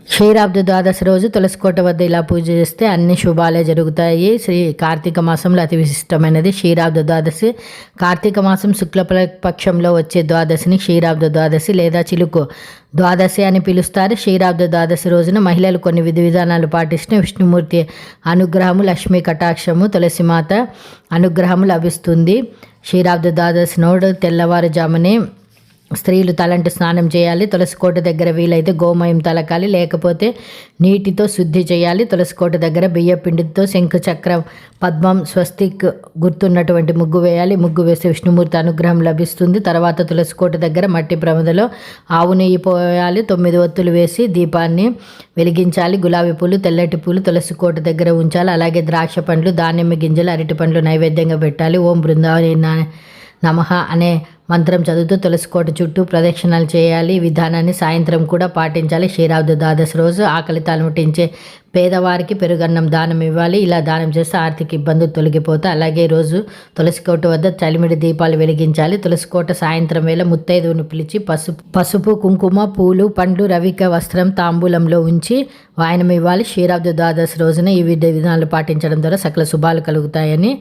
క్షీరాబ్ది ద్వాదశి రోజు తులసికోట వద్ద ఇలా పూజ చేస్తే అన్ని శుభాలే జరుగుతాయి. శ్రీ కార్తీక మాసంలో అతి విశిష్టమైనది క్షీరాబ్ది ద్వాదశి. కార్తీక మాసం శుక్ల పక్షంలో వచ్చే ద్వాదశిని క్షీరాబ్ది ద్వాదశి లేదా చిలుకు ద్వాదశి అని పిలుస్తారు. క్షీరాబ్ది ద్వాదశి రోజున మహిళలు కొన్ని విధి విధానాలు పాటిస్తే విష్ణుమూర్తి అనుగ్రహము, లక్ష్మీ కటాక్షము, తులసిమాత అనుగ్రహము లభిస్తుంది. క్షీరాబ్ది ద్వాదశి నోడు తెల్లవారుజామునే స్త్రీలు తలంటి స్నానం చేయాలి. తులసికోట దగ్గర వీలైతే గోమయం తలకాలి, లేకపోతే నీటితో శుద్ధి చేయాలి. తులసికోట దగ్గర బియ్య పిండితో శంఖ చక్ర పద్మం స్వస్తిక్ గుర్తున్నటువంటి ముగ్గు వేయాలి. ముగ్గు వేస్తే విష్ణుమూర్తి అనుగ్రహం లభిస్తుంది. తర్వాత తులసికోట దగ్గర మట్టి ప్రమిదలో ఆవు నెయ్యి పోయాలి. 9 ఒత్తులు వేసి దీపాన్ని వెలిగించాలి. గులాబీ పూలు, తెల్లటి పూలు తులసికోట దగ్గర ఉంచాలి. అలాగే ద్రాక్ష పండ్లు, దానిమ్మ గింజలు, అరటి పండ్లు నైవేద్యంగా పెట్టాలి. ఓం బృందావన నమః అనే మంత్రం చదువుతూ తులసికోట చుట్టూ ప్రదక్షిణలు చేయాలి. ఈ విధానాన్ని సాయంత్రం కూడా పాటించాలి. క్షీరాబ్ది ద్వాదశి రోజు ఆకలి తలమటించే పేదవారికి పెరుగన్నం దానం ఇవ్వాలి. ఇలా దానం చేస్తే ఆర్థిక ఇబ్బందులు తొలగిపోతాయి. అలాగే రోజు తులసికోట వద్ద చలిమిడి దీపాలు వెలిగించాలి. తులసికోట సాయంత్రం వేళ ముత్తైదువును పిలిచి పసుపు, కుంకుమ, పూలు, పండ్లు, రవిక వస్త్రం తాంబూలంలో ఉంచి వాయనం ఇవ్వాలి. క్షీరాబ్ది ద్వాదశి రోజున ఈ విధానాలు పాటించడం ద్వారా సకల శుభాలు కలుగుతాయని